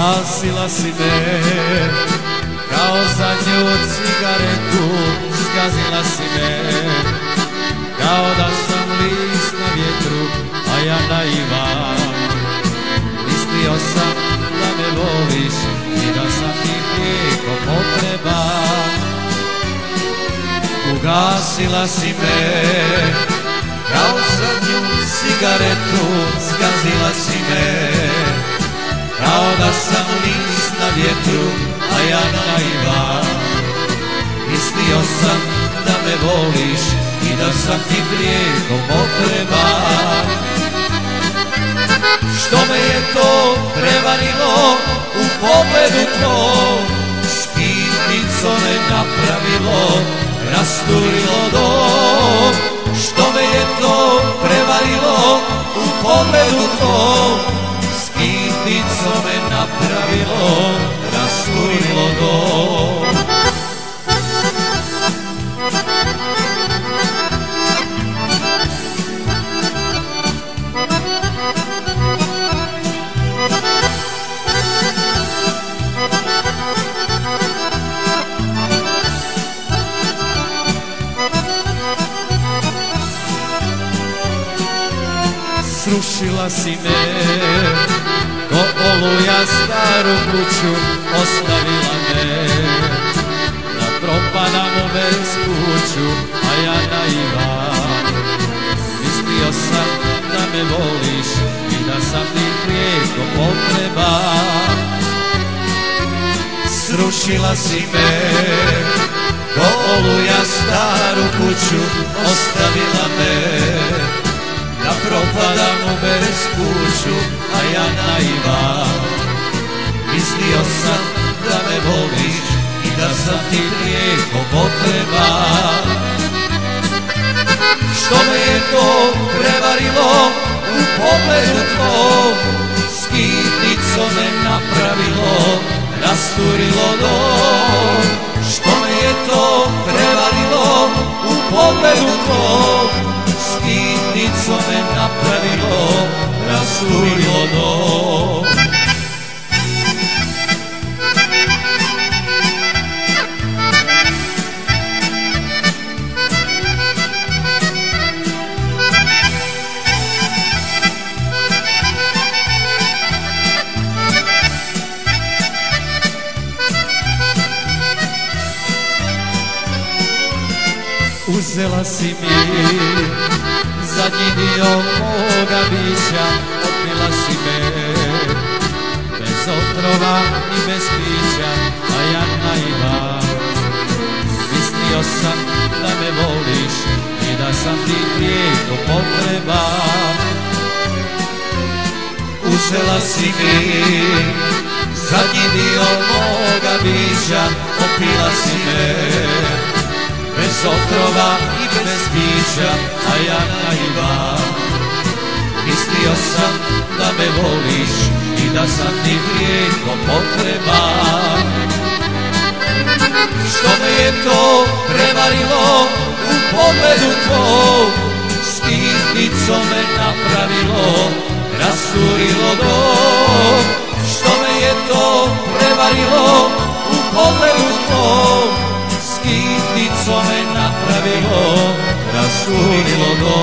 Ugasila si me kao zadnju cigaretu, zgazila si me kao da sam list na vjetru, a ja naivan. Mislio sam da me voliš i da sam ti prijeko potreban. Ugasila si me kao zadnju cigaretu, zgazila si me kao da sam list na vjetru, a ja naivan. Mislio sam da me voliš i da sam ti prijeko potreban. Što me je to prevarilo u pogledu tvoj, skitnico me napravilo, rasturilo dom. Što me je to prevarilo u pogledu tvoj, skitnico me napravilo, rasturilo dom. Srušila si me ko oluja staru kuću, ostavila me da propadam u bespuću, a ja naivan. Mislio sam da me voliš i da sam ti prijeko potreban. Srušila si me ko oluja staru kuću, ostavila me da propadam u bespuću, a ja naivan. Mislio sam da me voliš i da sam ti prijeko potreban. Što me je to prevarilo u pogledu tvoj, skitnico me napravilo, rasturilo dom. Što me je to prevarilo u pogledu tvoj, skitnico me napravilo, rasturilo dom. Uzela si mi zadnji dio moga bića, otmila si me bez otrova i bez pića, a ja naivan. Mislio sam da me voliš i da sam ti prijeko potreban. Uzela si mi zadnji dio moga bića, otmila si me bez otrova i bez pića, a ja naivan. Mislio sam da me voliš i da sam ti prijeko potreban. Što me je to prevarilo u pogledu tvoj, skitnico me napravilo, rasturilo dom. Što me je to prevarilo u pogledu tvoj, skitnico me napravilo, rasturilo dom.